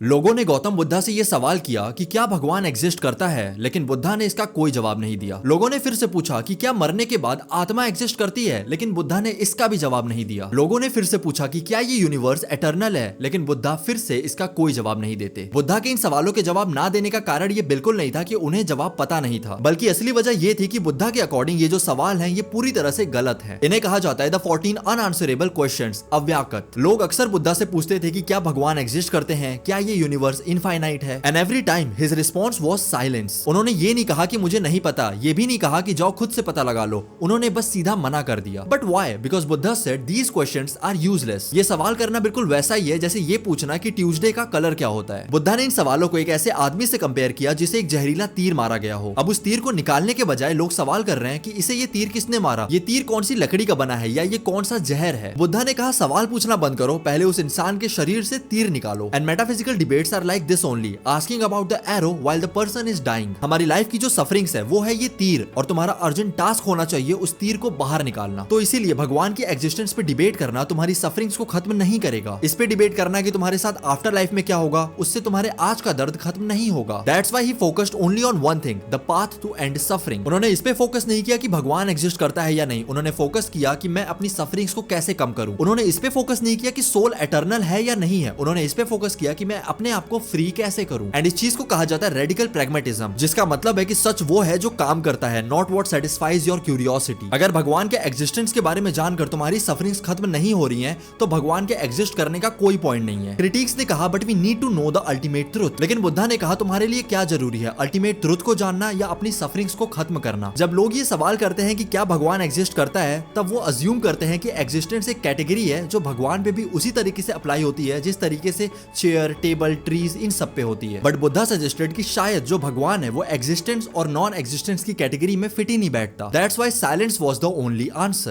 लोगों ने गौतम बुद्धा से यह सवाल किया कि क्या भगवान एग्जिस्ट करता है, लेकिन बुद्धा ने इसका कोई जवाब नहीं दिया। लोगों ने फिर से पूछा कि क्या मरने के बाद आत्मा एग्जिस्ट करती है, लेकिन बुद्धा ने इसका भी जवाब नहीं दिया। लोगों ने फिर से पूछा कि क्या ये यूनिवर्स एटर्नल है, लेकिन बुद्धा फिर से इसका कोई जवाब नहीं देते। बुद्धा के इन सवालों के जवाब ना देने का कारण ये बिल्कुल नहीं था कि उन्हें जवाब पता नहीं था, बल्कि असली वजह ये थी कि बुद्धा के अकॉर्डिंग ये जो सवाल है ये पूरी तरह से गलत है। इन्हें कहा जाता है द 14 अनआंसरेबल क्वेश्चंस, अव्याकृत। लोग अक्सर बुद्धा से पूछते थे कि क्या भगवान एग्जिस्ट करते हैं, क्या ये यूनिवर्स इनफाइनाइट है, and every time his response was silence. उन्होंने ये नहीं कहा कि मुझे नहीं पता, ये भी नहीं कहा कि जाओ खुद से पता लगा लो। उन्होंने बस सीधा मना कर दिया। But why? Because Buddha said these questions are useless. ये सवाल करना बिल्कुल वैसा ही है जैसे ये पूछना कि ट्यूसडे का कलर क्या होता है। बुद्धा ने इन सवालों को एक ऐसे आदमी से कंपेयर किया जिसे एक जहरीला तीर मारा गया हो। अब उस तीर को निकालने के बजाय लोग सवाल कर रहे हैं कि इसे ये तीर किसने मारा, ये तीर कौन सी लकड़ी का बना है, या ये कौन सा जहर है। बुद्धा ने कहा सवाल पूछना बंद करो, पहले उस इंसान के शरीर से तीर निकालो। And metaphysical debates are like this only, asking about the arrow while the person is dying. हमारी लाइफ की जो सफरिंग्स है वो है ये तीर, और तुम्हारा अर्जेंट टास्क होना चाहिए उस तीर को बाहर निकालना। तो इसीलिए भगवान की एग्जिस्टेंस पे डिबेट करना तुम्हारी सफरिंग्स को खत्म नहीं करेगा। इस पे डिबेट करना कि तुम्हारे साथ आफ्टर लाइफ में क्या होगा, उससे तुम्हारे आज का दर्द खत्म नहीं होगा। That's why he focused only on one thing, the path to end suffering. उन्होंने इस पे फोकस नहीं किया कि भगवान एग्जिस्ट करता है या नहीं, उन्होंने फोकस किया कि मैं अपनी सफरिंग्स को कैसे कम करूं। उन्होंने इस पे फोकस नहीं किया कि सोल एटर्नल है या नहीं है, उन्होंने इस पे फोकस किया कि मैं अपने आप को फ्री कैसे करूं। एंड इस चीज को कहा जाता है रेडिकल प्रैग्मेटिज्म, जिसका मतलब है कि सच वो है जो काम करता है, not what satisfies your curiosity. अगर भगवान के एग्जिस्टेंस के बारे में जानकर तुम्हारी सफरिंग्स खत्म नहीं हो रही हैं, तो भगवान के एग्जिस्ट करने का कोई पॉइंट नहीं है। क्रिटिक्स ने कहा but we need to know the ultimate truth, लेकिन बुद्धा ने कहा तुम्हारे लिए क्या जरूरी है, अल्टीमेट ट्रुथ को जानना या अपनी सफरिंग्स को खत्म करना। जब लोग ये सवाल करते हैं कि क्या भगवान एग्जिस्ट करता है, तब वो अज्यूम करते हैं कि एग्जिस्टेंस एक कैटेगरी है जो भगवान पे भी उसी तरीके से अप्लाई होती है जिस तरीके से चेयर, टेबल, ट्रीज इन सब पे होती है। बट बुद्धा सजेस्टेड कि शायद जो भगवान है वो एग्जिस्टेंस और नॉन एग्जिस्टेंस की कैटेगरी में फिट ही नहीं बैठता। That's why silence was the only answer.